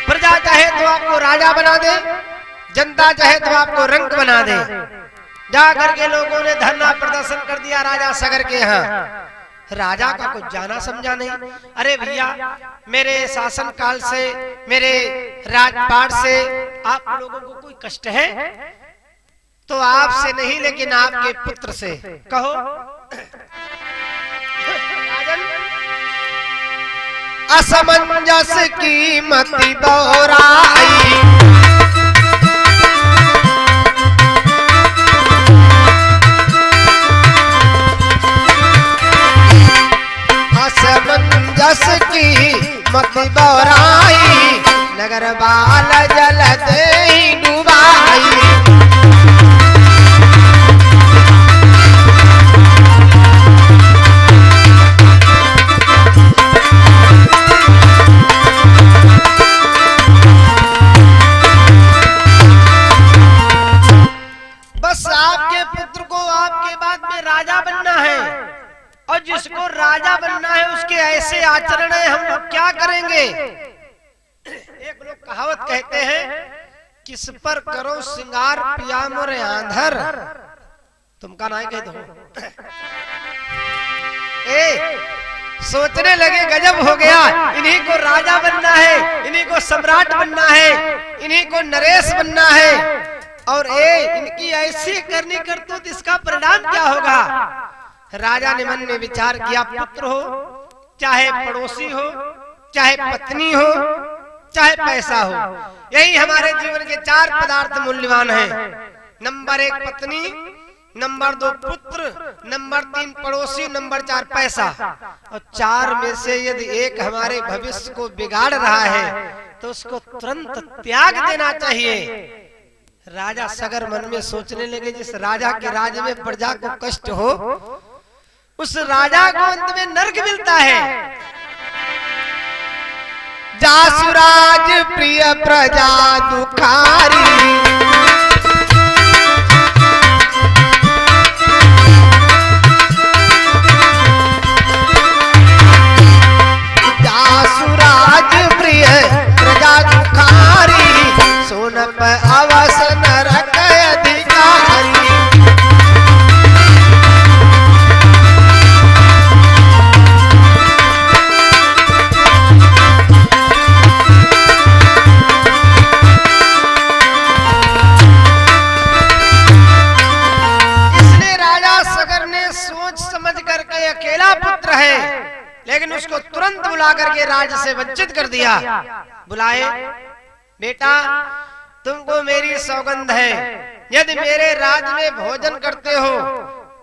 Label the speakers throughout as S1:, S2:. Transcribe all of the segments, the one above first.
S1: प्रजा चाहे तो आपको राजा बना दे, जनता चाहे तो आपको रंक बना दे। जाकर के लोगों ने धरना प्रदर्शन कर दिया राजा सगर के यहाँ। राजा का कुछ जाना समझा नहीं। अरे भैया, मेरे शासन काल से, मेरे राजपाट से आप लोगों को कोई कष्ट है तो आपसे नहीं, लेकिन आपके पुत्र से कहो। असमंजस की मति दोहराई, असमंजस की मति दोहराई, नगर बाल जल दे डुबाई। बस आपके पुत्र को आपके बाद में राजा बनना है, और जिसको राजा बनना है उसके ऐसे आचरण है, हम लोग क्या करेंगे? एक लोग कहावत कहते हैं, किस पर करो सिंगार पिया मोरे आंधर, तुमका ना कह दो। सोचने लगे गजब हो गया, इन्हीं को राजा बनना है, इन्हीं को सम्राट बनना है, इन्हीं को नरेश बनना है, और इनकी ऐसी करनी करतूत, इसका परिणाम क्या होगा? राजा ने मन में विचार किया, पुत्र हो, चाहे पड़ोसी हो, चाहे पत्नी हो, चाहे पैसा हो, यही हमारे जीवन के 4 पदार्थ मूल्यवान हैं। नंबर 1 पत्नी, नंबर 2 पुत्र, नंबर 3 पड़ोसी, नंबर 4 पैसा। और 4 में से यदि एक हमारे भविष्य को बिगाड़ रहा है तो उसको तुरंत त्याग देना चाहिए। राजा सगर मन में सोचने लगे, जिस राजा के राज्य में प्रजा को कष्ट हो, उस राजा को अंत में नरक मिलता है। जासुराज प्रिय प्रजा दुखारी, जासुराज प्रिय प्रजा दुखारी, सोनप अवस नरक अधिकारी। अकेला पुत्र है, लेकिन उसको तुरंत बुला करके राज्य से वंचित कर दिया। बुलाए, बेटा तुमको मेरी सौगंध है, यदि मेरे राज्य में भोजन करते हो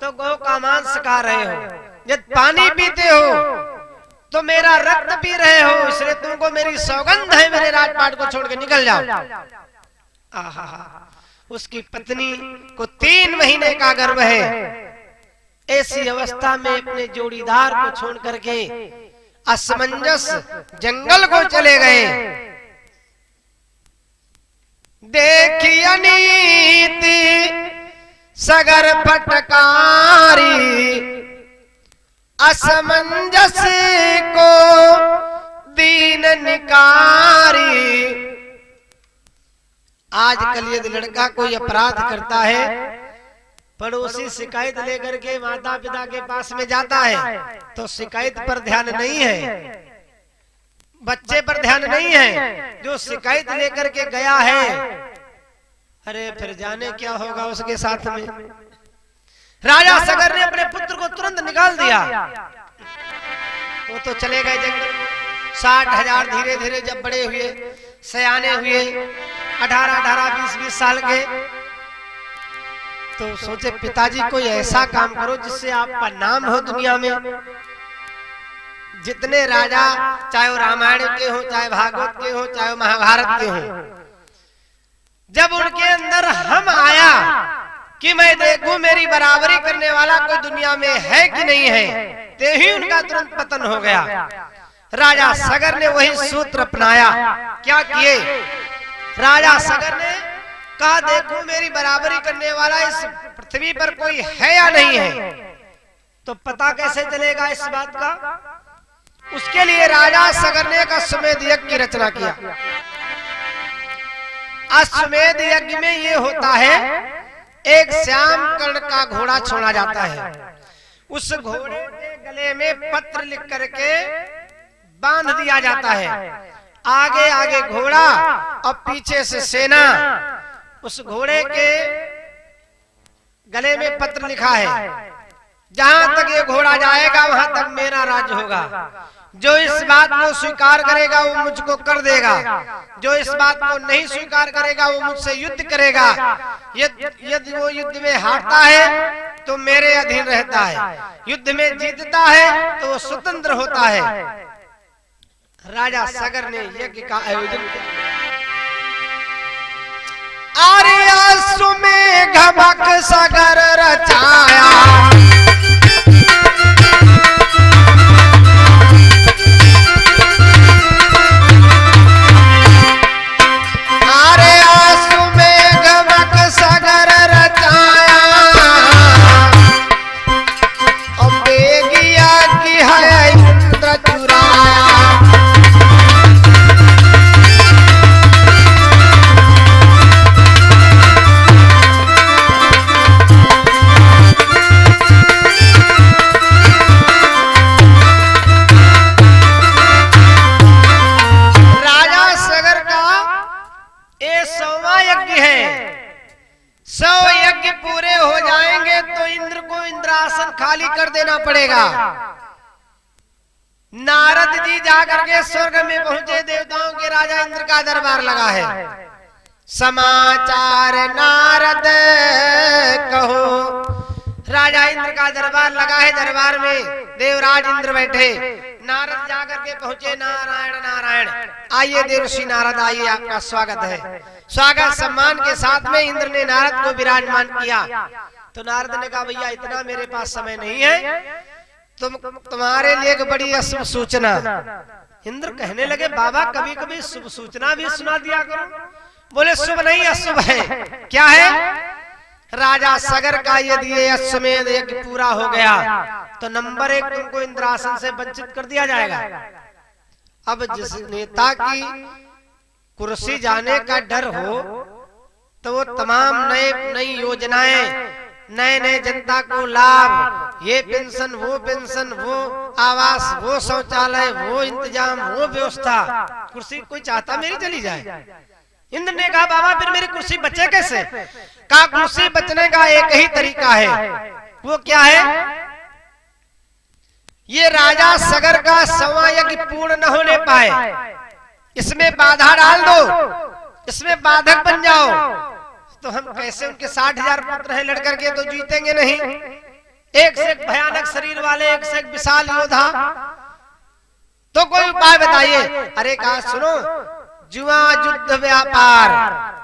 S1: तो गौ का मांस खा रहे हो, यदि पानी पीते हो तो मेरा रक्त पी रहे हो, इसलिए तुमको मेरी सौगंध है, मेरे राजपाट को छोड़ के निकल जाओ। आहा, उसकी पत्नी को 3 महीने का गर्भ है। ऐसी अवस्था में अपने जोड़ीदार को छोड़ करके असमंजस जंगल को चले गए। देखी अनीति सगर फटकारी, असमंजस को दीन निकारी। आजकल यदि लड़का कोई अपराध करता है, पड़ोसी शिकायत लेकर के माता पिता के पास में जाता है तो शिकायत पर ध्यान नहीं है, बच्चे पर ध्यान नहीं है। जो शिकायत लेकर के गया है, अरे फिर जाने क्या होगा उसके साथ में। राजा सगर ने अपने पुत्र को तुरंत निकाल दिया। वो तो चले गए जंगल। 60,000 धीरे धीरे जब बड़े हुए, सयाने हुए, 18-18, 20-20 साल के, तो सोचे पिताजी कोई ऐसा काम करो जिससे आपका नाम हो दुनिया में। जितने राजा, चाहे वो रामायण के हो, चाहे भागवत के हो, चाहे महाभारत के हो, जब उनके अंदर हम आया कि मैं देखूं मेरी बराबरी करने वाला कोई दुनिया में है कि नहीं है, ते ही उनका तुरंत पतन हो गया। राजा सगर ने वही सूत्र अपनाया। क्या किए? राजा सगर ने कहा, देखो मेरी बराबरी करने वाला इस पृथ्वी पर कोई है या नहीं है। तो पता कैसे चलेगा इस बात का? उसके लिए राजा सगर ने एक अश्वमेध यज्ञ की रचना किया। अश्वमेध यज्ञ में ये होता है, एक श्याम कर्ण का घोड़ा छोड़ा जाता है। उस घोड़े के गले में पत्र लिख करके बांध दिया जाता है। आगे आगे घोड़ा और पीछे से सेना। उस घोड़े के गले में पत्र लिखा है, जहां तक ये घोड़ा जाएगा वहां तक मेरा राज्य होगा। जो इस बात को स्वीकार करेगा वो मुझको कर देगा, जो इस बात को नहीं स्वीकार करेगा वो मुझसे युद्ध करेगा। यदि वो युद्ध में हारता है तो मेरे अधीन रहता है, युद्ध में जीतता है तो वो स्वतंत्र होता है। राजा सगर ने यज्ञ का आयोजन किया। अश्वमेध घमक सगर रचाया, खाली कर देना पड़ेगा। नारद जी जाकर के स्वर्ग में पहुंचे, देवताओं के राजा इंद्र का दरबार लगा है। समाचार नारद कहो, राजा इंद्र का दरबार लगा है। दरबार में देवराज इंद्र बैठे, नारद जाकर के पहुंचे। नारायण नारायण, आइए देवर्षि नारद, आइए, आपका स्वागत है। स्वागत सम्मान के साथ में इंद्र ने नारद को विराजमान किया। तो नारद ने कहा, भैया इतना मेरे पास समय नहीं है, तुम्हारे लिए एक बड़ी अशुभ सूचना। इंद्र कहने लगे, बाबा कभी कभी शुभ सूचना भी सुना दिया करो। बोले, शुभ नहीं अशुभ है। क्या है? राजा सगर का यदि ये अश्वमेध यज्ञ पूरा हो गया तो नंबर 1 तुमको इंद्रासन से वंचित कर दिया जाएगा। अब जिस नेता की कुर्सी जाने का डर हो तो वो तमाम नई योजनाएं, नए नए जनता को लाभ, ये पेंशन, वो आवास, वो शौचालय, वो इंतजाम, वो व्यवस्था, कुर्सी कोई चाहता मेरी चली जाए। इंद्र ने कहा, बाबा फिर मेरी कुर्सी बचे कैसे? कहा, कुर्सी बचने का एक ही तरीका है। वो क्या है? ये राजा सगर का सवा यज्ञ पूर्ण न होने पाए, इसमें बाधा डाल दो, इसमें बाधक बन जाओ। तो हम कैसे, उनके 60,000 पुत्र हैं, लड़कर के तो जीतेंगे नहीं। एक से एक भयानक शरीर वाले, एक से एक विशाल योद्धा, तो कोई उपाय बताइए। अरे कहा, सुनो, जुआ, युद्ध, व्यापार,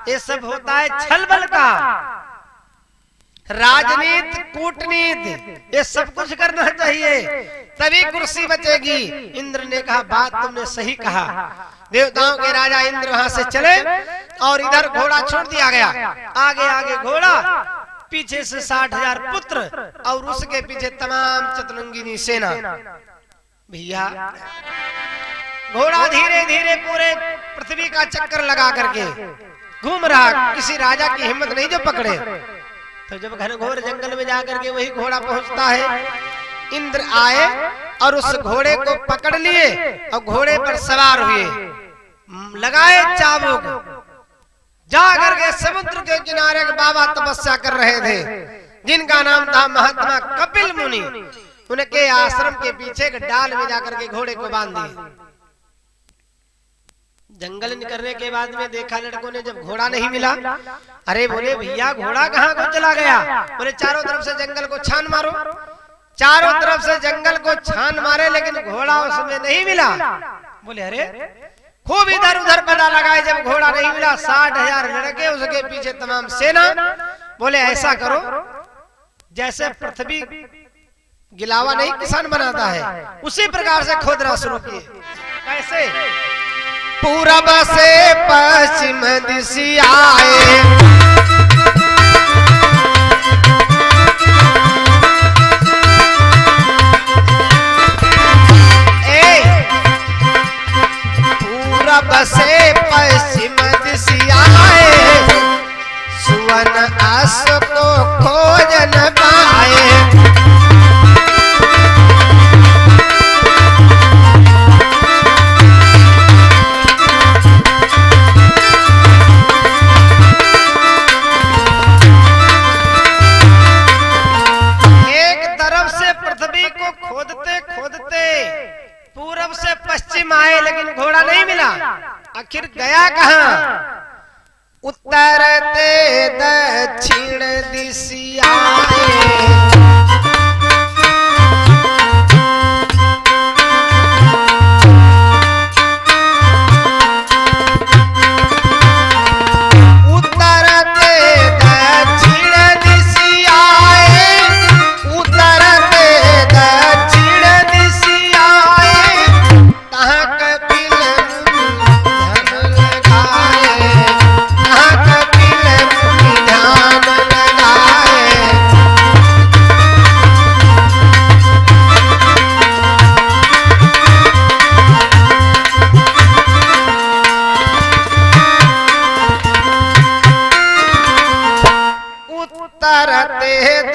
S1: ये सब होता है छल बल का। राजनीति, कूटनीति, ये सब कुछ करना चाहिए, तभी कुर्सी बचेगी। इंद्र ने कहा, बात तुमने सही कहा। देवताओं के राजा इंद्र वहां से चले और इधर घोड़ा छोड़ दिया गया। आगे आगे घोड़ा, पीछे से 60,000 पुत्र और उसके पीछे तमाम चतुरंगिनी सेना। भैया घोड़ा धीरे धीरे पूरे पृथ्वी का चक्कर लगा करके घूम रहा, किसी राजा की हिम्मत नहीं जो पकड़े। तो जब घनघोर जंगल में जाकर के वही घोड़ा पहुंचता है, इंद्र आए और उस घोड़े को पकड़ लिए और घोड़े पर सवार हुए, लगाए चाबुक। जाकर के समुद्र के किनारे एक बाबा तपस्या कर रहे थे, जिनका नाम था महात्मा कपिल मुनि। उनके आश्रम के पीछे एक डाल में जाकर के घोड़े को बांध दिए। जंगल निकलने के बाद में देखा लड़कों ने, जब घोड़ा नहीं मिला, अरे बोले, भैया घोड़ा कहाँ को चला गया? बोले, चारों तरफ से जंगल को छान मारो। चारों तरफ से जंगल को छान मारे, लेकिन घोड़ा उसमें नहीं मिला। बोले, अरे खूब इधर उधर पता लगाए, जब घोड़ा नहीं मिला, 60,000 लड़के, उसके पीछे तमाम सेना। बोले, ऐसा करो, जैसे पृथ्वी गिलावा नहीं किसान बनाता है, उसी प्रकार से खोदना शुरू किए। कैसे? पूरब से पश्चिम दिशा आए, लेकिन घोड़ा नहीं मिला। आखिर गया कहाँ? उत्तर ते दक्षिण दिशियाए,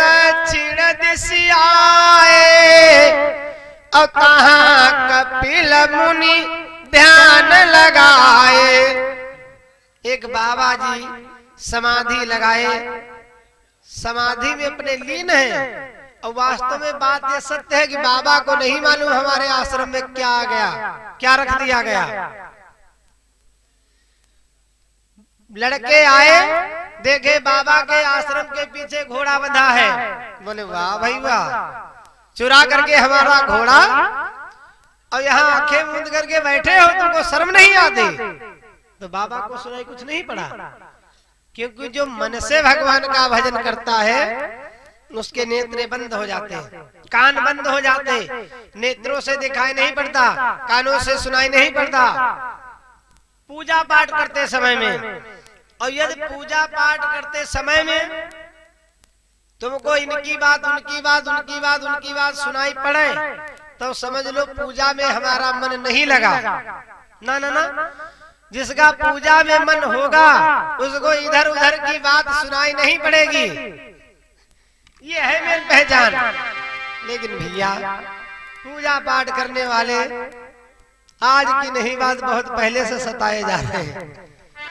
S1: दक्षिण दिशियाए, और कहाँ कपिल मुनि ध्यान लगाए। एक बाबा जी समाधि लगाए, समाधि में अपने लीन है। और वास्तव में बात यह सत्य है कि बाबा को नहीं मालूम हमारे आश्रम में क्या आ गया, क्या रख दिया गया। लड़के आए, देखे बाबा के आश्रम के पीछे घोड़ा बंधा है। बोले वाह भाई वाह, चुरा करके हमारा घोड़ा और यहाँ आंखें मूंद करके बैठे हो, तुमको शर्म नहीं आती? तो बाबा को सुनाई कुछ नहीं पड़ा, क्योंकि जो मन से भगवान का भजन करता है उसके नेत्र बंद हो जाते हैं, कान बंद हो जाते, नेत्रों से दिखाई नहीं पड़ता, कानों से सुनाई नहीं पड़ता। पूजा पाठ करते समय में, और यदि पूजा पाठ करते समय में तुमको इनकी बात उनकी बात उनकी बात उनकी बात सुनाई पड़े, तो समझ लो पूजा में हमारा मन नहीं लगा। ना ना ना, जिसका पूजा में मन होगा उसको इधर उधर की बात सुनाई नहीं पड़ेगी। ये है मेरी पहचान। लेकिन भैया पूजा पाठ करने वाले आज की नहीं बात बहुत पहले से सताए जा रहे हैं।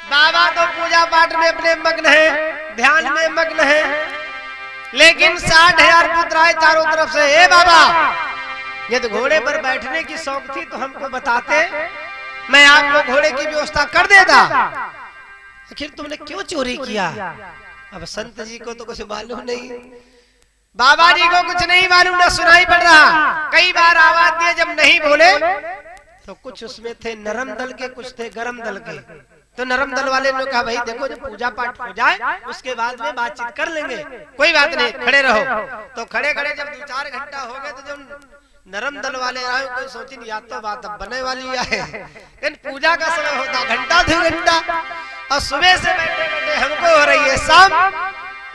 S1: बाबा तो पूजा पाठ में अपने मग्न है, ध्यान में मग्न है, लेकिन 60,000 पुत्र आए चारों तरफ से। ए बाबा, यदि घोड़े पर बैठने की शौक थी तो हमको बताते, मैं आपको घोड़े की व्यवस्था कर देता। आखिर तुमने क्यों चोरी किया? अब संत जी को तो कुछ मालूम नहीं, बाबा जी को कुछ नहीं मालूम, ना सुनाई पड़ रहा। कई बार आवाज दिए, जब नहीं बोले तो कुछ उसमें थे नरम दल के, कुछ थे गरम दल के। तो नरम दल वाले ने कहा भाई देखो, जब पूजा पाठ हो जाए उसके बाद में बातचीत कर लेंगे, कोई बात नहीं, खड़े रहो। तो खड़े खड़े जब 2-4 घंटा हो गए, तो जब नरम दल वाले आए, कोई सोची या तो बात अब बनने वाली है, लेकिन पूजा का समय होता घंटा 2 घंटा, और सुबह से बैठे बैठे हमको हो रही है शाम।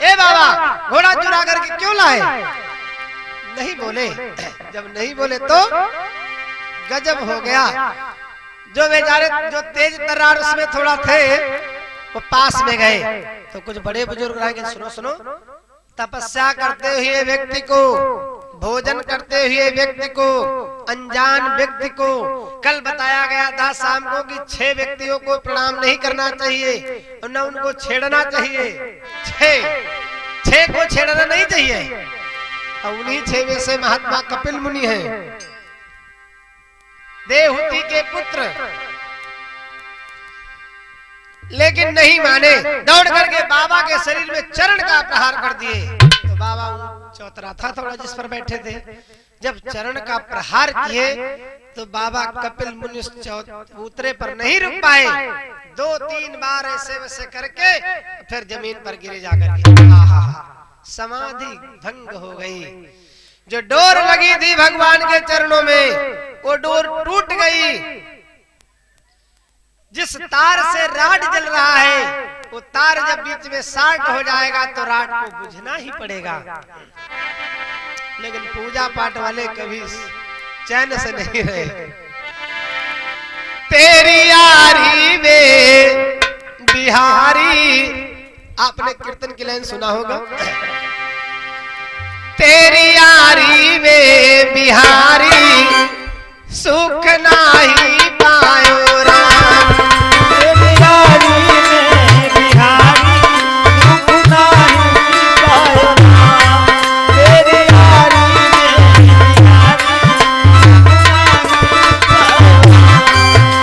S1: ए बाबा, घोड़ा चुरा करके क्यों लाए? नहीं बोले। जब नहीं बोले तो गजब हो गया। जो बेचारे जो तेज तर्रार उसमें थोड़ा थे, वो पास में गए। तो कुछ बड़े बुजुर्ग आएंगे, सुनो सुनो, तपस्या करते हुए व्यक्ति को, भोजन करते हुए व्यक्ति को, अनजान व्यक्ति को, कल बताया गया था शाम को कि 6 व्यक्तियों को प्रणाम नहीं करना चाहिए और न उनको छेड़ना चाहिए। 6 को छेड़ना नहीं चाहिए। और उन्हीं 6 में से महात्मा कपिल मुनि हैं, देवहूति के पुत्र, लेकिन नहीं माने। दौड़ करके बाबा के शरीर में चरण का प्रहार कर दिए। तो बाबा चौतरा था थोड़ा जिस पर बैठे थे, जब चरण का प्रहार किए तो बाबा कपिल मुनि उतरे पर नहीं रुक पाए। 2-3 बार ऐसे वैसे करके फिर जमीन पर गिरे जाकर के समाधि भंग हो गई। जो डोर लगी थी भगवान के चरणों में, वो डोर टूट गई। जिस तार से राड जल रहा है, वो तार जब बीच में शार्ट हो जाएगा तो राड को बुझना ही पड़ेगा। लेकिन पूजा पाठ वाले कभी चैन से नहीं रहे। तेरी यारी वे बिहारी, आपने कीर्तन की लाइन सुना होगा। तेरी यारी वे बिहारी, सुख नाही पायो राम। तेरी यारी वे बिहारी, सुख नाही पायो राम। तेरी यारी वे बिहारी, सुख नाही पायो राम।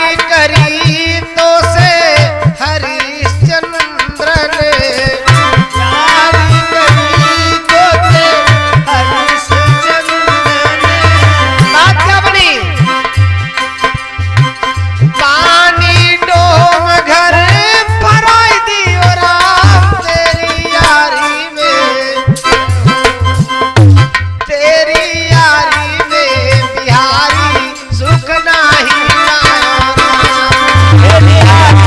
S1: यारी करी तो से हरिश्चंद्र ने,
S2: यारी करी तो से हरिश्चंद्र ने।
S1: बात क्या बनी? पानी डोम घर भराई दियो राम तेरी यारी में, तेरी यारी में बिहारी सुख नाही पायो राम।
S2: तेरी यारी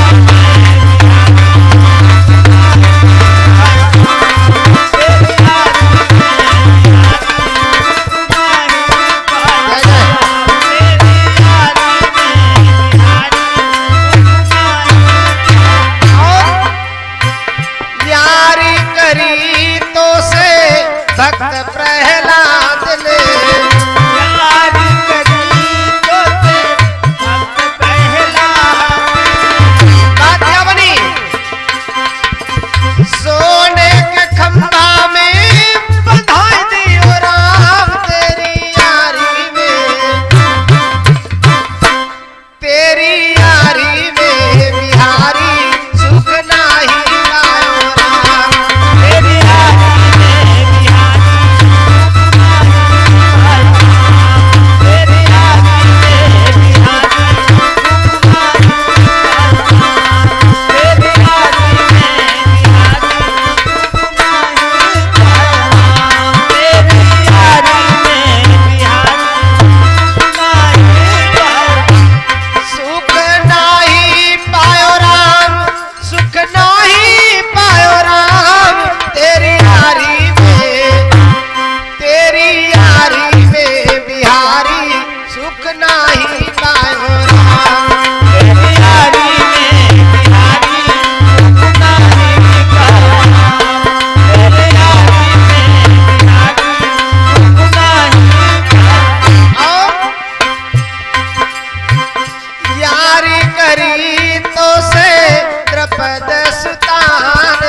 S1: यारी करी तो से भक्त प्रहलाद ने,
S2: यारी करी तो से भक्त प्रहलाद।
S1: बात क्या बनी? सोने के खंभा में बंधाई दियो राम तेरी यारी में, तेरी यारी में बिहारी सुख नाही पायो राम।
S2: तेरी यारी में बिहारी तेरी यारी में बिहारी तेरी यारी में बिहारी तेरी यारी में बिहारी
S1: सुख नाही पायो राम, सुख नाही पायो राम तेरी यारी में, तेरी यारी में बिहारी सुख नाही पायो राम।
S2: तेरी यारी में बिहारी तेरी यारी में बिहारी
S1: और यारी करी तो से द्रपद सुतान,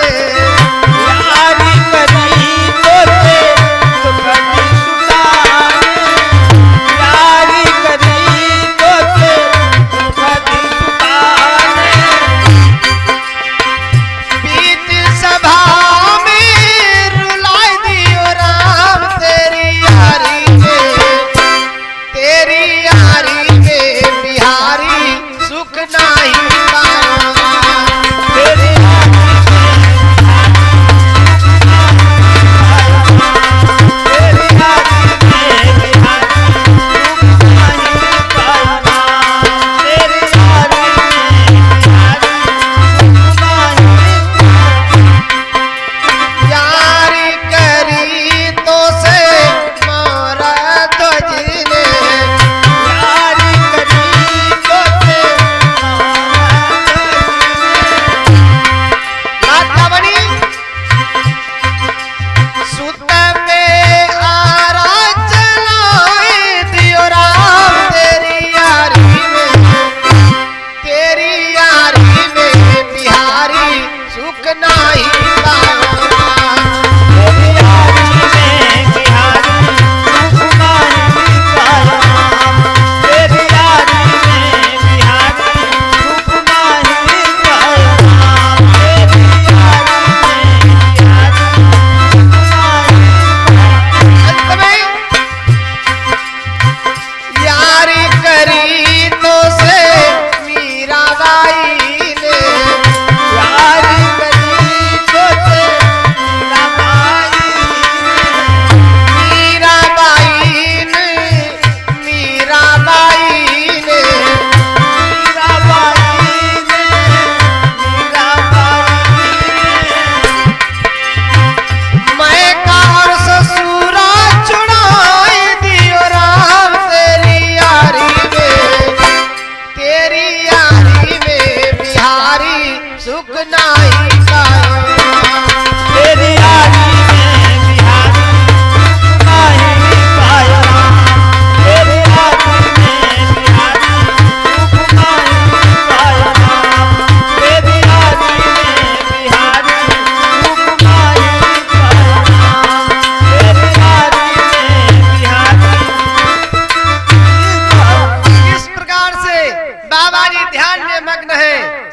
S2: यारी करी तो से द्रौपदी सुतान। यारी करी तो से द्रौपदी सुतान।
S1: बीच सभा में रुलाई दियो राम तेरी यारी में, तेरी यारी में बिहारी सुख नाही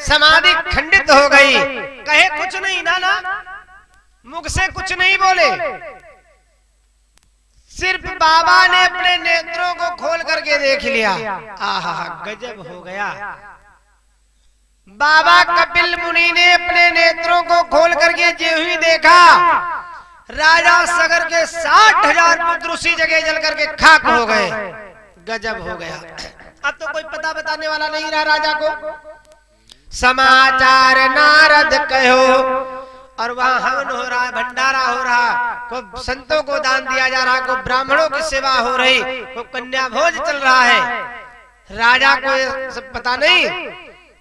S1: समाधि खंडित हो गई। कहे कुछ नहीं नाना, मुख से कुछ नहीं बोले, सिर्फ बाबा ने अपने नेत्रों को खोल करके देख लिया। आहा, गजब हो गया। बाबा कपिल मुनि ने अपने नेत्रों को खोल करके जो ही देखा, राजा सगर के 60,000 पुत्र उसी जगह जल करके खाक हो गए। गजब हो गया। अब तो कोई पता बताने वाला नहीं रहा राजा को। समाचार नारद कहो, और वहां हवन हो रहा है, भंडारा हो रहा, को संतों को दान दिया जा रहा, को ब्राह्मणों की सेवा हो रही, को कन्या भोज चल रहा है। राजा को ये सब पता नहीं।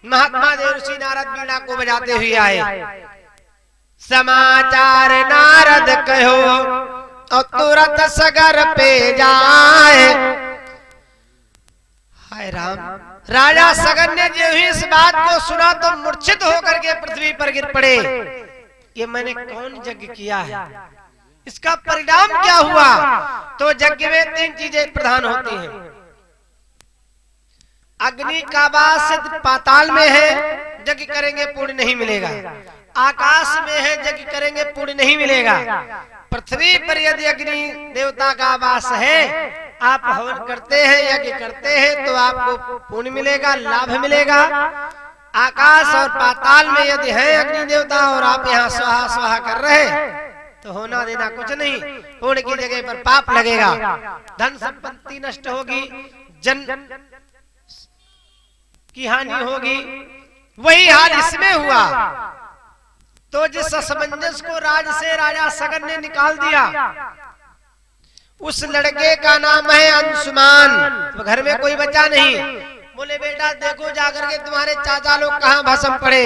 S1: महात्मा देवर्षि नारद वीणा को बजाते हुए आए। समाचार नारद कहो और तुरंत सगर पे जाए। हाय राम, राजा सगर ने जो ही इस बात को सुना तो मूर्छित होकर के पृथ्वी पर गिर पड़े। ये मैंने कौन यज्ञ किया है, इसका परिणाम क्या हुआ? तो यज्ञ में 3 चीजें प्रधान होती हैं। अग्नि का वास पाताल में है, यज्ञ करेंगे पुण्य नहीं मिलेगा। आकाश में है, यज्ञ करेंगे पुण्य नहीं मिलेगा। पृथ्वी पर यदि अग्नि देवता का वास है, आप हवन करते हैं, यज्ञ करते हैं, तो आपको पुण्य मिलेगा, लाभ मिलेगा। आकाश और पाताल में यदि है अग्नि देवता और आप यहाँ स्वाहा स्वाहा कर रहे हैं, तो होना देना कुछ नहीं, पुण्य की जगह पर पाप लगेगा, धन संपत्ति नष्ट होगी, जन की हानि होगी। वही हाल इसमें हुआ। तो जिस असमंजस को राज से राजा सगर ने निकाल दिया, उस लड़के का नाम है अंशुमान। तो घर में कोई बचा नहीं। बोले बेटा देखो जाकर के तुम्हारे चाचा लोग कहाँ भस्म पड़े।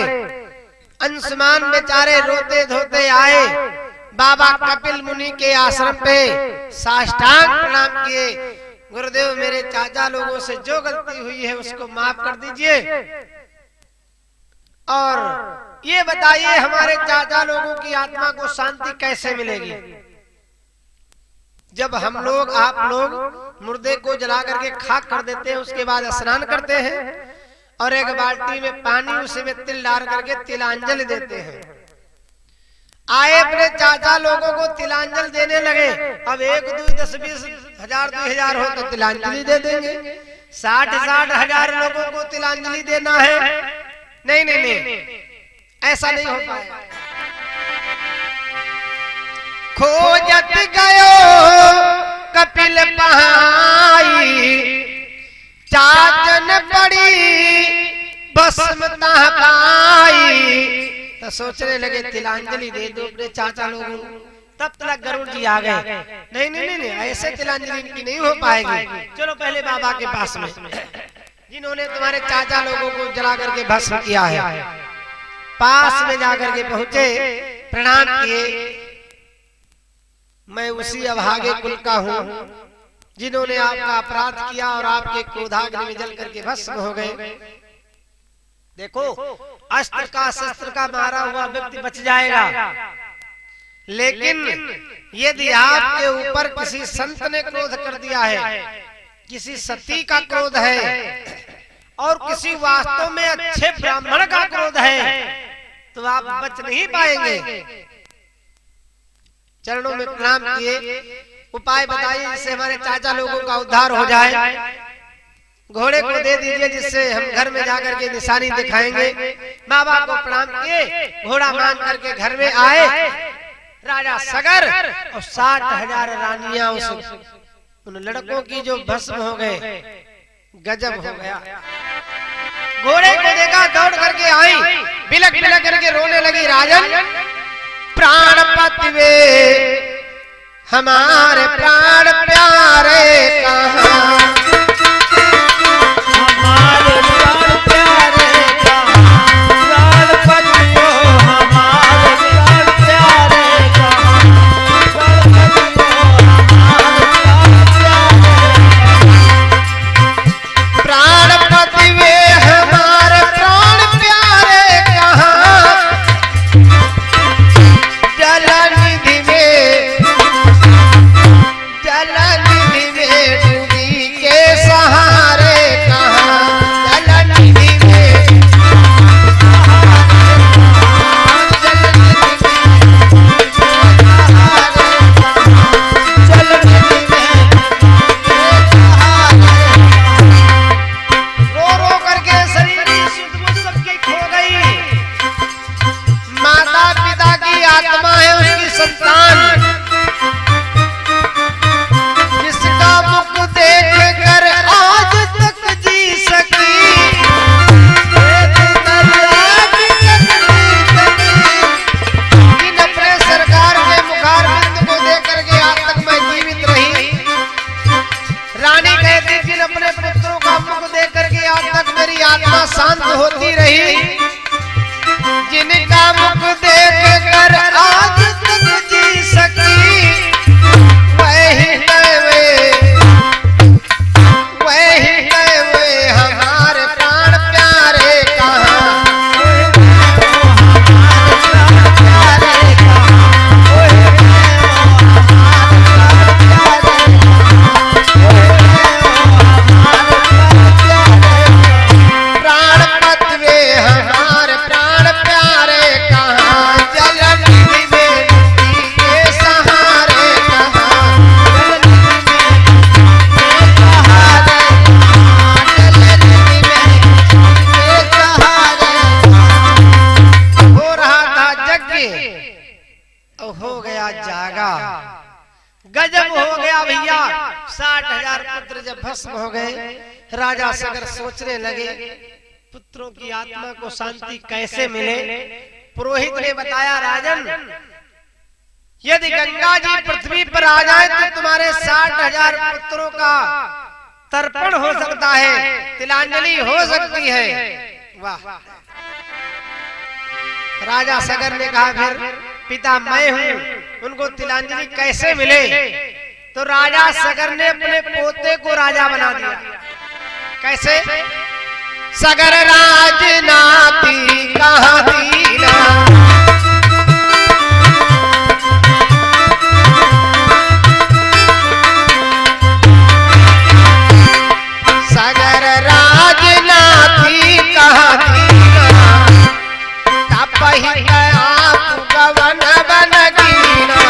S1: अंशुमान बेचारे रोते धोते आए, बाबा कपिल मुनि के आश्रम पे साष्टांग प्रणाम किए। गुरुदेव मेरे चाचा लोगों से जो गलती हुई है उसको माफ कर दीजिए, और ये बताइए हमारे चाचा लोगों की आत्मा को शांति कैसे मिलेगी? जब हम लोग आप लोग मुर्दे को जला करके खाक कर देते हैं, उसके बाद स्नान करते हैं और एक बाल्टी में पानी उसी में तिल डाल करके तिलांजलि देते हैं। आए अपने चाचा लोगों को तिलांजलि देने लगे। अब 1, 2, 10, 20 हजार 2,000 हो तो तिलांजलि दे देंगे। 60,000 हजार लोगों को तिलांजलि देना है? नहीं नहीं नहीं, ऐसा नहीं हो पाएगा। खोजत गयो कपिल पहाई, चाचन पड़ी भस्म तह पाई। तो सोचने लगे तिलांजलि दे दो अपने चाचा लोगों को। तब तक गरुड़ जी आ गए। नहीं नहीं नहीं, ऐसे तिलांजलि इनकी नहीं हो पाएगी। चलो पहले बाबा के पास में, जिन्होंने तुम्हारे चाचा लोगों को जला करके भस्म किया है। पास में जाकर के पहुंचे, प्रणाम किए। मैं उसी अभागे कुल का हूँ जिन्होंने आपका अपराध किया और आपके क्रोधाग्नि में जल करके भस्म हो गए। देखो, अस्त्र का शस्त्र का मारा हुआ व्यक्ति बच जाएगा, लेकिन यदि आपके ऊपर किसी संत ने क्रोध कर दिया है, किसी सती का क्रोध है और किसी वास्तव में अच्छे ब्राह्मण का क्रोध है, तो आप बच नहीं पाएंगे। चरणों में प्रणाम किए, उपाय बताइए जिससे हमारे चाचा लोगों का उद्धार हो जाए। घोड़े को दे दीजिए जिससे हम घर में जाकर के निशानी दिखाएंगे। बाबा को प्रणाम किए, घोड़ा मान करके घर में आए। राजा सगर और 60,000 रानियां उन लड़कों की जो भस्म हो गए। गजब हो गया। घोड़े को देखा, दौड़ करके आई, बिलक बिलक करके रोने लगी। राजन, प्राणपति वे हमारे प्राण प्यारे कहाँ,
S2: हमारे प्राण प्यारे कहाँ, प्राणपति हो हमारे प्राण प्यारे कहाँ, प्राणपति हो हमारे
S1: प्राणपति वे हमारे प्राण प्यारे कहाँ, जलनिधि में डूबी के आत्मा शांत होती रही, जिनका मुख देख कर आज तक जी सकी, वही गए वे हमारे प्राण प्यारे कहाँ। गजब हो गया भैया। 60,000 पुत्र जब भस्म हो गए, राजा सगर सोचने लगे पुत्रों की आत्मा को शांति कैसे मिले। पुरोहित ने बताया, राजन यदि गंगा जी पृथ्वी पर आ जाए तो तुम्हारे 60,000 पुत्रों का तर्पण हो सकता है, तिलांजलि हो सकती है। वाह। राजा सगर ने कहा, फिर पिता मैं हूं, उनको तिलांजलि कैसे मिले। तो राजा सगर ने अपने पोते को राजा बना दिया। कैसे? सगर राज नाती कहाँ दीना, सगर राज नाती कहाँ दीना, तपहि आप गवन बन कीना।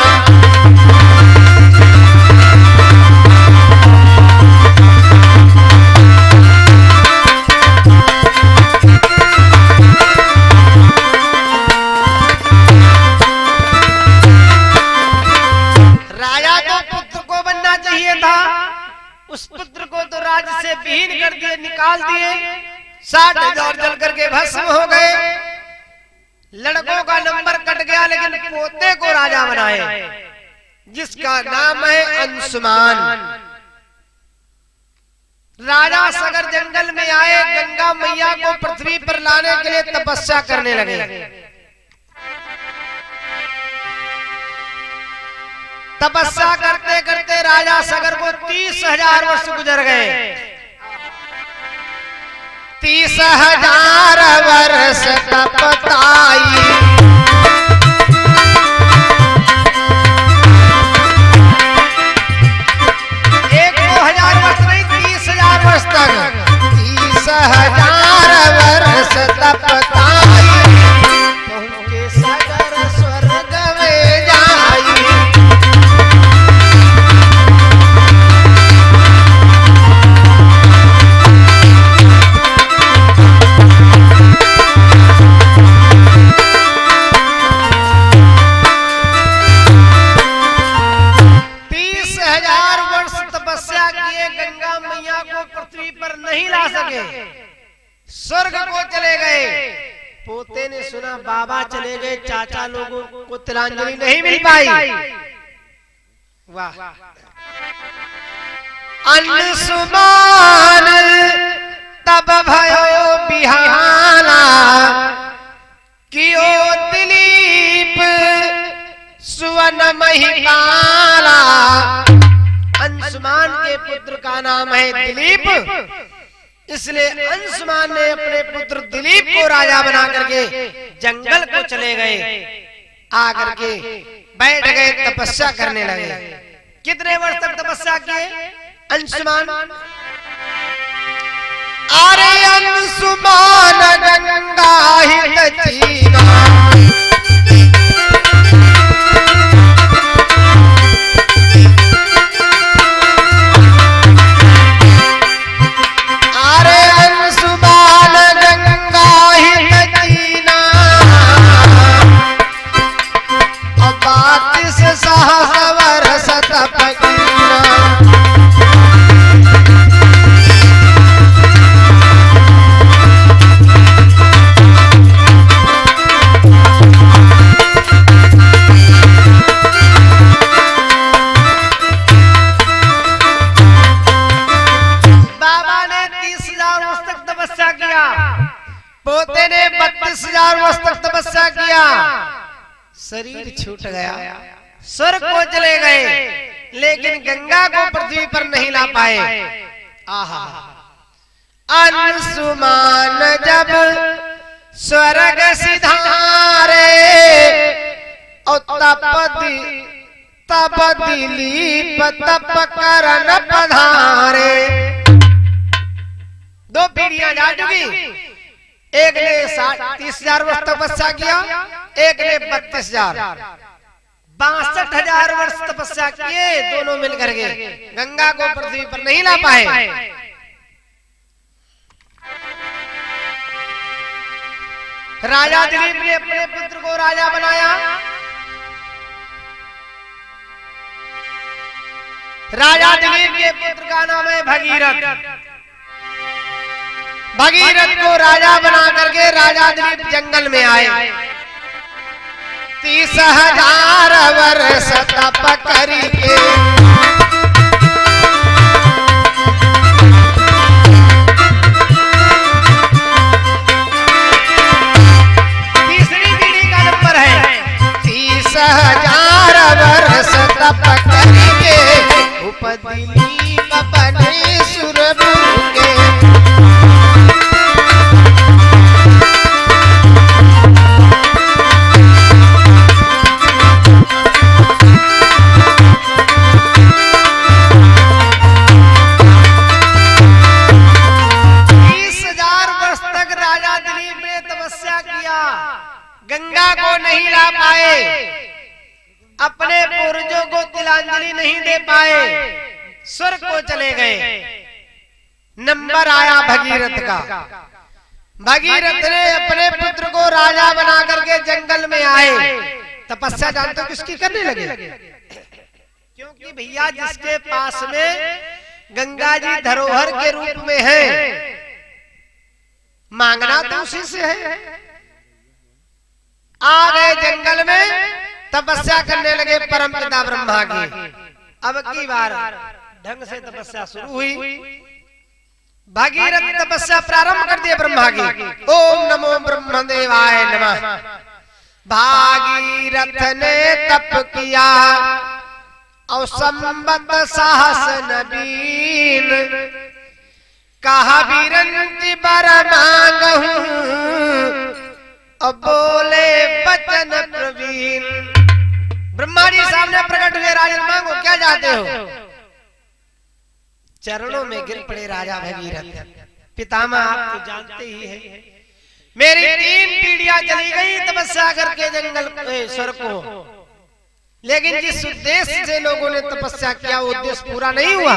S1: राजा तो पुत्र को बनना चाहिए था, उस पुत्र को तो राज से विहीन कर दिए, निकाल दिए। 60,000 जल करके भस्म हो गए। लड़कों का नंबर कट गया, लेकिन पोते को राजा बनाए, जिसका नाम है अंशुमान। राजा सगर जंगल में आए, गंगा मैया को पृथ्वी पर लाने के लिए तपस्या करने लगे। तपस्या करते करते राजा सगर को 30,000 वर्ष गुजर गए। 30,000 वर्ष तपताई, एक 2,000 वर्ष नहीं, 30,000 वर्ष तक। 30,000 वर्ष तपताई, पहुंचे सगर स्वर्ग में जाई। नहीं ला सके, स्वर्ग को चले गए। पोते ने सुना बाबा चले गए, चाचा लोगों को तिलांजलि नहीं मिल पाई। वाह। अंशुमान तब भयो बिहाना, कियो दिलीप सुवन महिपाला। अंशुमान के पुत्र का नाम है दिलीप, इसलिए अंशुमान ने अपने पुत्र दिलीप को राजा बना करके जंगल को चले गए। आकर के बैठ गए, तपस्या करने लगे। कितने वर्ष तक तपस्या किए अंशुमान? अरे अंशुमान गंगा हित जीना, पोते ने 32,000 वर्ष तक तपस्या किया, शरीर छूट गया, स्वर्ग को चले गए, लेकिन गंगा को पृथ्वी पर नहीं ला पाए। आहा, अंशुमान जब स्वर्ग सिधारे और तब दिलीप तप करन पधारे। 2 पीढ़ियां जा चुकी, एक ने 30,000 वर्ष तपस्या किया, एक ने 32,000, 62,000 वर्ष तपस्या किए, दोनों मिलकर के गंगा को पृथ्वी पर नहीं ला पाए। राजा दिलीप ने अपने पुत्र को राजा बनाया। राजा दिलीप के पुत्र का नाम है भगीरथ। भगीरथ को राजा बना करके राजा दिलीप जंगल में आए। 30,000 वर्ष तप करके तीसरी पीढ़ी का नंबर है। 30,000 वर्ष तप करके उपदिलीप बने सुरपुर के। गंगा को नहीं ला पाए, अपने पूर्वजों को तिलांजलि नहीं दे पाए, स्वर्ग को चले गए। नंबर आया भगीरथ का। भगीरथ ने अपने पुत्र को राजा बना करके जंगल में आए। तपस्या जानते हो किसकी करने लगे? क्योंकि भैया जिसके पास में गंगा जी धरोहर के रूप में है, मांगना तो उसी से है। आ गए जंगल में, तपस्या करने लगे परमपिता ब्रह्मा की। अब की बार ढंग से तपस्या शुरू हुई। भगीरथ तपस्या प्रारंभ कर दिए ब्रह्मा की। ओम नमो ब्रह्मदेवाय नमः। भागीरथ ने तप किया और संबत साहस नबीन, कहा बिरंती बर मांगहूं अब बोले बचन प्रवीण। ब्रह्मा जी सामने प्रकट हुए, राजन मांगो क्या चाहते हो? चरणों में गिर पड़े राजा भगीरथ। पितामह आप तो जानते ही हैं, मेरी 3 पीढ़ियां चली गई तपस्या करके जंगल स्वर्ग को, लेकिन जिस उद्देश्य से लोगों ने तपस्या किया वो उद्देश्य पूरा नहीं हुआ।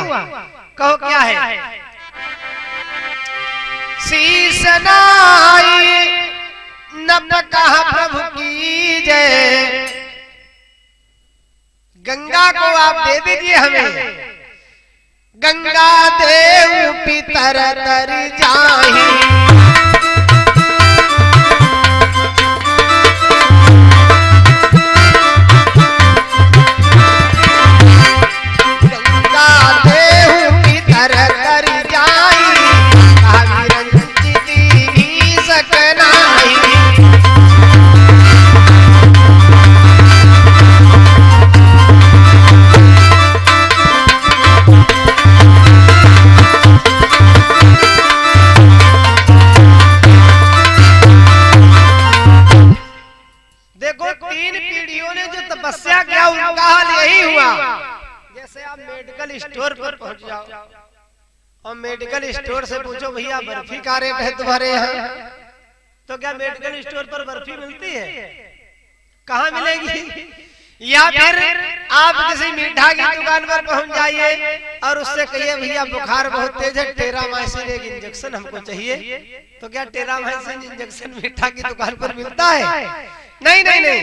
S1: कहो क्या है? शीश नाई नब कहा प्रभु की जय। गंगा को आप दे दीजिए हमें। गंगा देव पितर तर जाहि, गंगा देव पितर तर जाहि, कहा विरंचित दीनी सकनाहि। देखो 3 पीढ़ियों ने जो तपस्या किया उनका हाल यही हुआ। जैसे आप मेडिकल स्टोर पर पहुंच जाओ और मेडिकल स्टोर से पूछो भैया बर्फी का रेट है तुम्हारे यहाँ, तो क्या मेडिकल स्टोर पर बर्फी मिलती है? कहाँ मिलेगी? या फिर आप किसी मीठा की दुकान पर पहुंच जाइए और उससे कहिए भैया बुखार बहुत तेज है, टेरामाइसिन एक इंजेक्शन हमको चाहिए, तो क्या टेरामाइसिन इंजेक्शन मीठा की दुकान पर मिलता है? नहीं नहीं नहीं।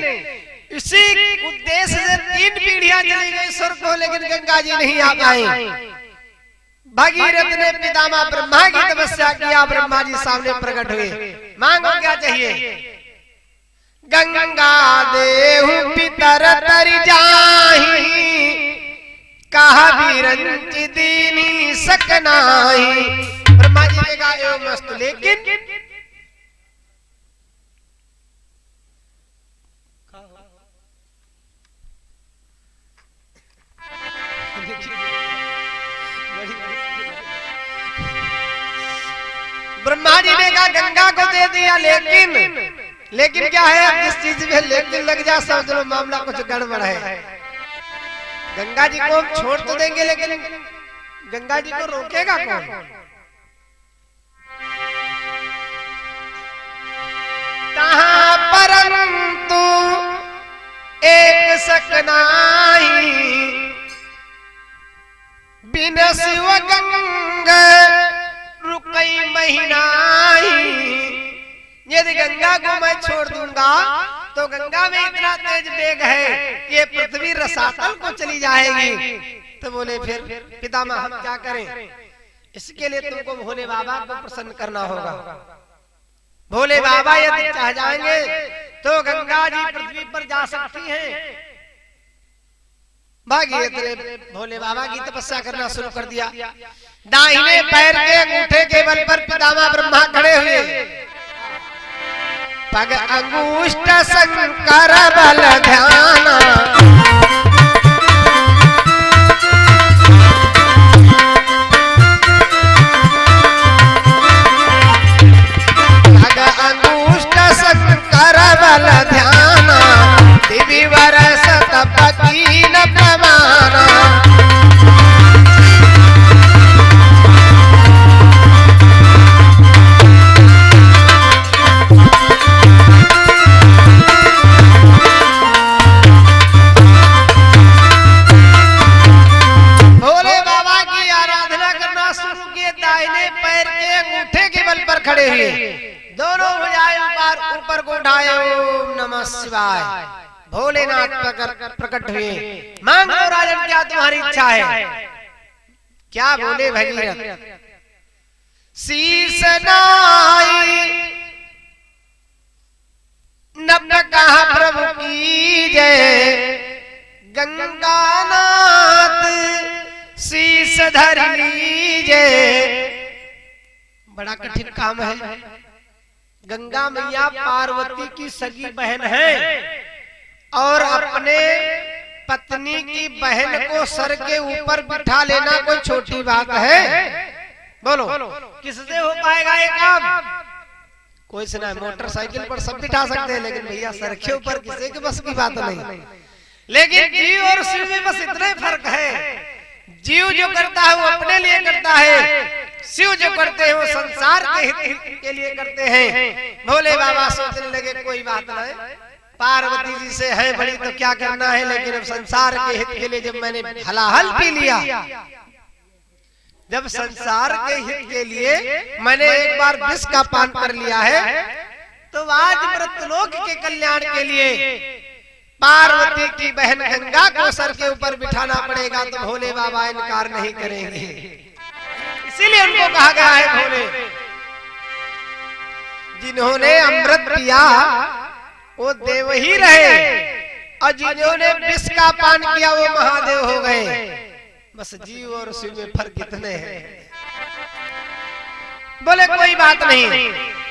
S1: इसी उद्देश्य से 3 पीढ़ियां चली गई स्वर्ग को, लेकिन गंगा जी नहीं आ पाए। भगीरथ ने पितामह ब्रह्मा की तपस्या किया। ब्रह्मा जी सामने प्रकट हुए, मांगो क्या चाहिए? गंगा देहु पितर तर जाहि, कहा बिरंचि दीनी सकनाहि। ब्रह्मा जी ने कहा एवं मस्तु, लेकिन ब्रह्मा जी ने कहा गंगा को दे दिया, लेकिन क्या है, अब जिस चीज में लेकिन लग जा समझ लो मामला कुछ गड़बड़ है। गंगा जी को हम छोड़ तो देंगे, लेकिन गंगा जी को रोकेगा कौन? तहां परंतु एक सकनाई, बिन शिव गंगा रुकई महीनाई। यदि गंगा को मैं छोड़ दूंगा तो गंगा में इतना तेज वेग है कि ये पृथ्वी रसातल को चली जाएगी। तो बोले फिर पितामह हम क्या करें? इसके लिए तुमको भोले बाबा को प्रसन्न करना होगा। भोले बाबा यदि चाह जाएंगे तो गंगा जी पृथ्वी पर जा सकती हैं। भागीरथ ने भोले बाबा की तपस्या करना शुरू कर दिया। दाहिने पैर के अंगूठे के बल पर पितामह ब्रह्मा खड़े हुए। पग अंगुष्ठ शंकर बल ध्याना, पग अंगुष्ठ शंकर बल ध्याना, दिव्य वरस तपकीन प्रमाना। खड़े हुए दोनों भुजाएं ऊपर को उठाए, ओम नमः शिवाय। भोलेनाथ प्रकट हुए। मांगो राजन, क्या तुम्हारी इच्छा है? क्या बोले भगीरथ? शीश नाई नब कहा प्रभु की जय, गंगानाथ शीश धर लीजिए। बड़ा कठिन काम है। गंगा मैया पार्वती की सगी बहन है और अपने पत्नी की बहन को सर के ऊपर बिठा लेना कोई छोटी बात है? बोलो किससे हो पाएगा ये काम? कोई से ना। मोटरसाइकिल पर सब बिठा सकते हैं, लेकिन भैया सर के ऊपर किसी के बस की बात नहीं। लेकिन जीव और शिव में बस इतना ही फर्क है। जीव जो करता है वो अपने लिए करता है, शिव जो करते हैं वो संसार के हित के लिए करते हैं। भोले बाबा सोचने लगे कोई बात नहीं, पार्वती जी से है बड़ी तो क्या करना है, लेकिन अब संसार के हित के लिए जब मैंने हलाहल पी लिया, जब संसार के हित के लिए मैंने एक बार विष का पान कर लिया है, तो आज मृतलोक के कल्याण के लिए पार्वती की बहन गंगा को सर के ऊपर बिठाना पड़ेगा। तो भोले बाबा इनकार नहीं करेंगे, इसीलिए उनको कहा गया है भोले। जिन्होंने अमृत पिया वो देव ही रहे, और जिन्होंने विष का पान किया वो महादेव हो गए। बस जीव और शिव में फर्क कितने हैं। बोले कोई बात नहीं,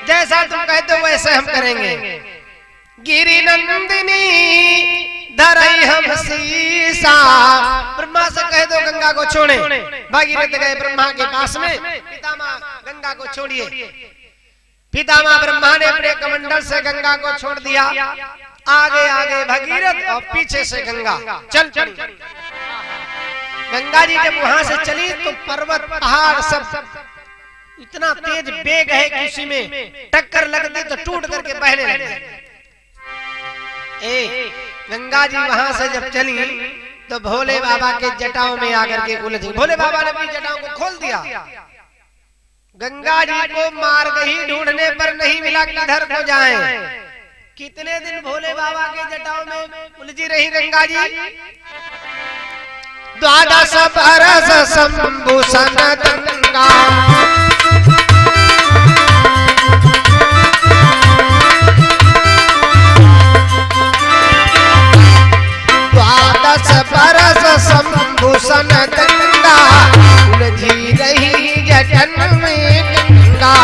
S1: जैसा तुम कहते हो वैसे हम करेंगे। गिरि नंदिनी धरई हम शीशा, ब्रह्मा से कह दो गंगा को छोड़े। भागीरथ गए ब्रह्मा के पास में, पितामह गंगा को छोड़िए। पितामह ब्रह्मा ने अपने कमंडल से गंगा को छोड़ दिया। आगे आगे भगीरथ और पीछे से गंगा चल पड़ी। गंगा जी जब वहां से चली तो पर्वत पहाड़ सब इतना तेज वेग है कि उसी में टक्कर लगती तो टूट करके बहने लगे। गंगा जी वहां से जब चली तो भोले बाबा के जटाओं में आकर के उलझी। भोले बाबा ने अपनी जटाओं को खोल दिया। गंगा जी को मार्ग ही ढूंढने पर नहीं मिला किधर को जाएं। कितने दिन भोले बाबा के जटाओं में उलझी रही गंगा जी? द्वादश बरस शंभु सन गंगा, द्वादश बरस शंभु सन गंगा, उलझी रही जटन में गंगा।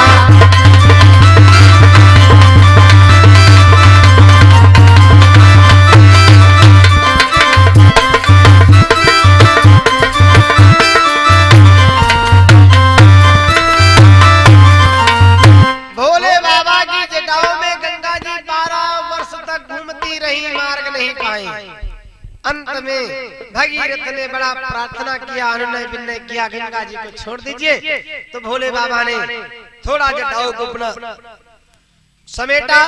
S1: अंत में भगीरथ ने बड़ा प्रार्थना किया, अनुनय विनय किया, गंगा जी को छोड़ दीजिए। तो भोले बाबा ने थोड़ा जटाओं को अपना समेटा,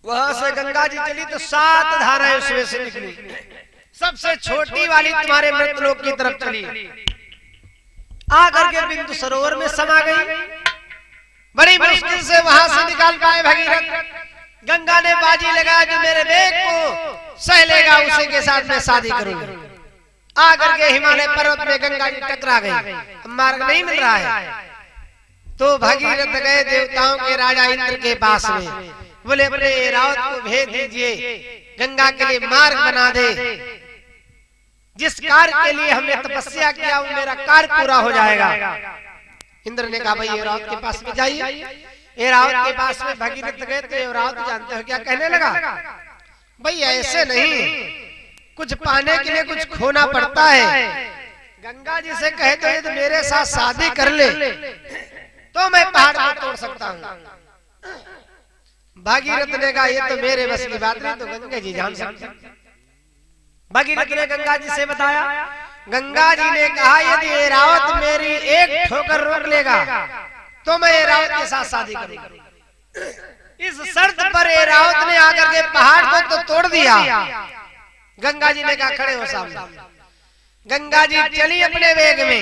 S1: वहां से गंगा जी चली तो 7 धाराएं उसमें से निकली। सबसे छोटी वाली तुम्हारे मृतलोक की तरफ चली, आकर के बिंदु सरोवर में समा गई। बड़ी मुश्किल से वहां से निकाल पाए भगीरथ। गंगा ने बाजी लगाया, जो मेरे वेग को सह लेगा उसी के साथ मैं शादी करूंगी। आकर के हिमालय पर्वत में गंगा जी टकरा गई, मार्ग नहीं मिल रहा है। तो भगीरथ गए देवताओं के राजा इंद्र के पास में, बोले अपने रावत को भेज दीजिए, गंगा के लिए मार्ग बना दे। जिस कार्य के लिए हमने तपस्या किया वो मेरा कार्य पूरा हो जाएगा। इंद्र ने कहा भाई एरावत के पास में जाइए। एरावत के पास में भगीरथ गए तो एरावत जानते हो क्या कहने लगा, भाई ऐसे नहीं, कुछ पाने के लिए कुछ खोना पड़ता है। गंगा जी से कहे तो यदि मेरे साथ शादी कर ले तो मैं पहाड़ को तोड़ सकता हूँ। भगीरथ ने कहा ये तो मेरे बस की बात नहीं, तो गंगा जी जान सकते। भगीरथ ने गंगा जी से बताया। गंगा जी ने कहा यदि एरावत मेरी एक ठोकर रोक लेगा तो मैं एरावत के साथ शादी करूंगा। इस शर्त पर एरावत ने आकर के पहाड़ को तो तोड़ दिया। गंगा जी ने कहा खड़े हो सामने। गंगा जी चली अपने वेग में।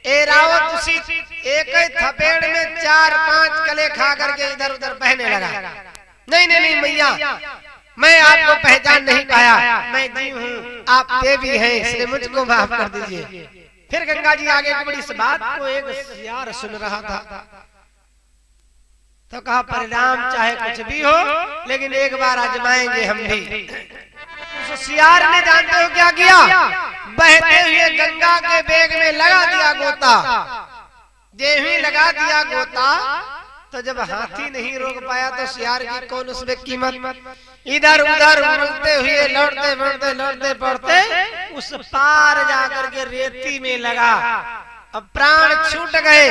S1: एरावत उसी एक थपेड़ में 4-5 कले खा करके इधर उधर बहने लगा। नहीं नहीं नहीं मैया, मैं आपको पहचान नहीं पाया, मैं जीव हूँ, आप देवी हैं, इसलिए मुझको माफ कर दीजिए। फिर गंगा जी आगे की बड़ी इस बात को एक सियार सुन रहा था, तो कहा परिणाम चाहे कुछ भी हो लेकिन एक बार आजमाएंगे हम भी। उस सियार ने जानते हो क्या किया, बहते हुए गंगा के बेग में लगा दिया गोता। जेही लगा दिया गोता तो जब हाथी नहीं रोक पाया तो सियार की कौन उसमें कीमत। इधर उधर उड़ते हुए लौटते लौटते लौटते पड़ते उस पार जाकर के रेती में लगा। अब प्राण छूट गए,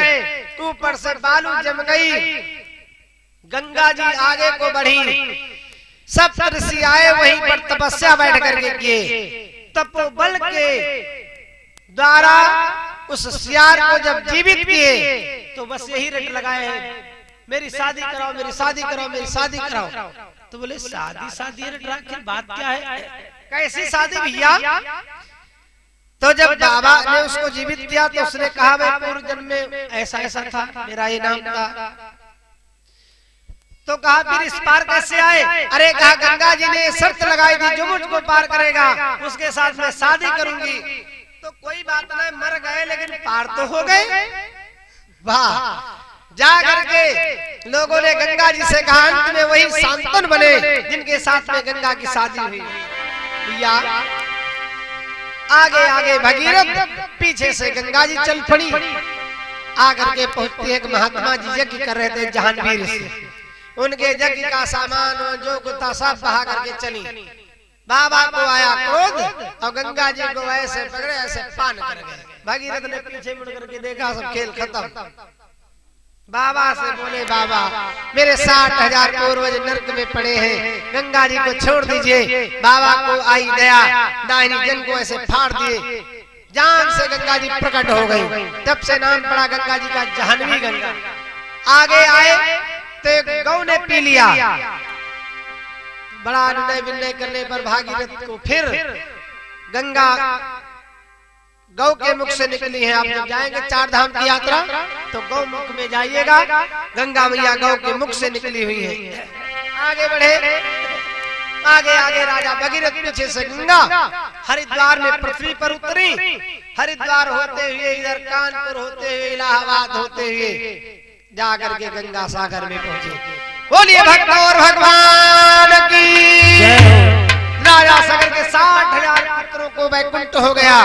S1: ऊपर से बालू जम गई। गंगा जी आगे को बढ़ी, सब ऋषि आए वहीं पर तपस्या बैठ करके किए। तपोबल के द्वारा उस सियार को जब जीवित किए तो बस यही रट लगाए, मेरी शादी कराओ, मेरी शादी कराओ, मेरी शादी कराओ। तो बोले शादी शादी रट रहा, आखिर बात क्या है, कैसी शादी भैया। तो जब बाबा ने उसको जीवित किया तो उसने कहा मैं पूर्व जन्म में ऐसा ऐसा था, मेरा ये नाम था। तो कहा फिर इस पार कैसे आए। अरे कहा गंगा जी ने शर्त लगाई थी जो मुझको पार करेगा उसके साथ मैं शादी करूंगी। तो कोई बात नहीं, मर गए लेकिन पार तो हो गए। वाह, जा करके लोगों ने गंगा जी से कहा, अंत में वही सांतन बने जिनके साथ में गंगा की शादी हुई। या आगे आगे भगीरथ, पीछे से गंगा जी चल पड़ी। आकर के पहुंचती है, महात्मा जी यज्ञ कर रहे थे जहानवीर से। उनके यज्ञ का सामान जो कुछ था सब बहा करके चली। बाबा को आया क्रोध और गंगा जी को ऐसे पकड़े, ऐसे पान कर गए। भगीरथ ने पीछे मुड़ करके देखा, सब खेल खत्म। बाबा से बोले बाबा मेरे 60,000 पूर्वज नरक में पड़े हैं, गंगा जी को छोड़ दीजिए। बाबा को आई दया, दाहिनी जन को ऐसे फाड़ दिए। जान से गंगा जी प्रकट हो गई। तब से नाम पड़ा गंगा जी का जाह्नवी गंगा। आगे आए तो एक गौ ने पी लिया। बड़ा अनुनय विनय करने पर भागीरथ को फिर गंगा गौ के मुख से निकली है। आप जब जाएंगे 4 धाम की यात्रा तो गौ मुख में जाइएगा, गंगा मैया गौ के मुख से निकली हुई है। आगे बढ़े, आगे आगे राजा भगीरथ पीछे से गंगा हरिद्वार में पृथ्वी पर उतरी। हरिद्वार होते हुए इधर कानपुर होते हुए इलाहाबाद होते हुए जाकर के गंगा सागर में पहुंचे। बोलिए भक्त और भगवान की। राजा सागर के 60,000 पुत्रों को वैकुंठ हो गया।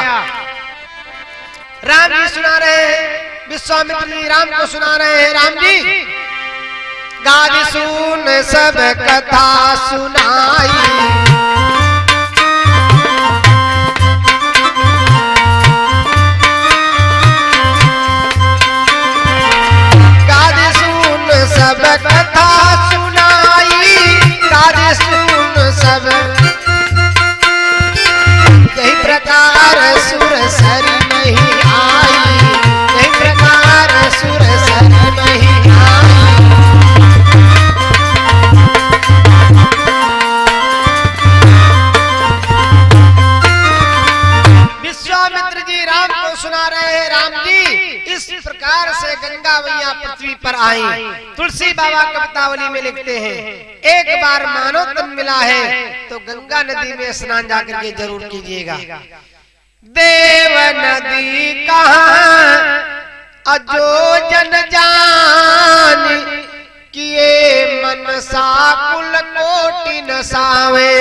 S1: राम जी सुना रहे हैं, विश्वामित्र जी राम को सुना रहे हैं। राम जी गादी सुन सब कथा सुनाई, गादी सुन सब कथा सुनाई, गादी सुन सब आई। तुलसी बाबा कवितावली में लिखते हैं, एक बार मानव तन मिला है तो गंगा नदी में स्नान जाकर के जरूर कीजिएगा। देव नदी कहाँ अजो जन जान, किए मनसा कुल कोटि नसावे।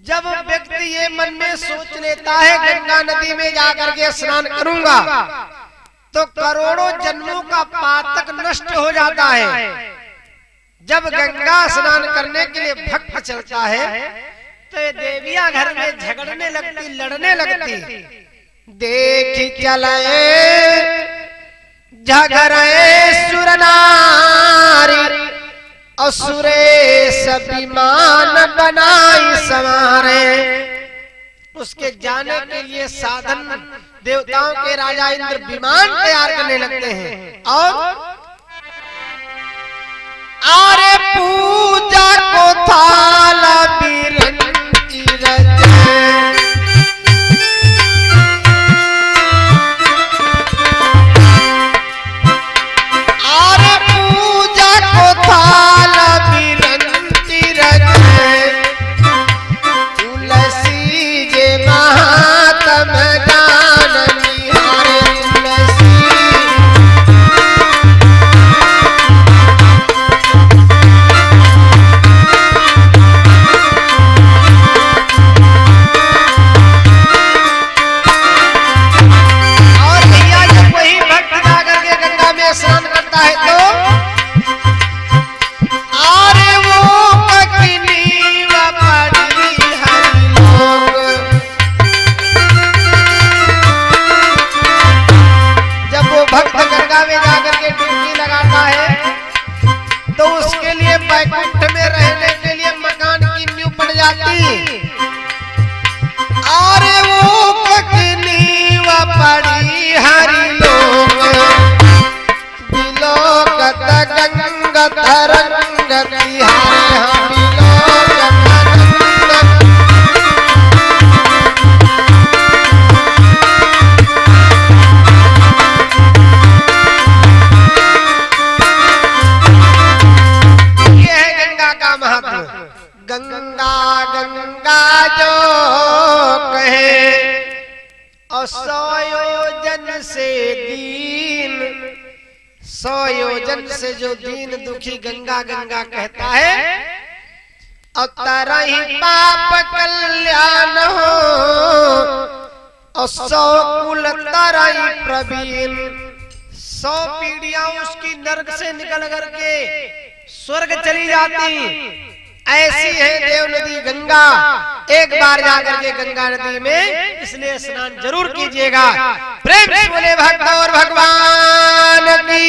S1: जब व्यक्ति ये मन में सोच लेता है गंगा नदी में जाकर के स्नान करूंगा, तो करोड़ों जन्मों का पातक नष्ट हो जाता है। जब गंगा स्नान करने के लिए भक्त चलता है तो ये देवियां घर में झगड़ने लगती, लड़ने लगती। देख चले झगड़े सुर नारी, असुरे सभिमान बनाई समारे। उसके जाने के लिए साधन देवताओं के राजा इंद्र विमान तैयार करने लगते हैं। और आरे पूजा को थाला बिरंती रचे, आरे पूजा को थाला बिरंती रचे, तुलसी जे महात्म जाननी हारे तुलसी। स्नान करता है तो आरे वो ककनी व पड़ी हरि लोग। जब वो भक्त गंगा में जाकर के डुबकी लगाता है तो उसके लिए बैकुंठ में रहने के लिए मकान की नींव पड़ जाती। आरे वो ककनी व पड़ी हरि लोग, गंगत रंग तिहारे हम ये है गंगा का महत्व। गंगा गंगा जो कहे और 100 योजन से दीन, 100 योजन से जो दीन दुखी गंगा गंगा कहता है, और तारा ही पाप कल्याण हो, और 100 कुल तारा ही प्रवीण। 100 पीढ़ियां उसकी नरक से निकल करके स्वर्ग चली जाती। ऐसी है देव नदी गंगा। एक बार जाकर के गंगा नदी में इसलिए स्नान जरूर कीजिएगा। प्रेम से बोले भक्त और भगवान की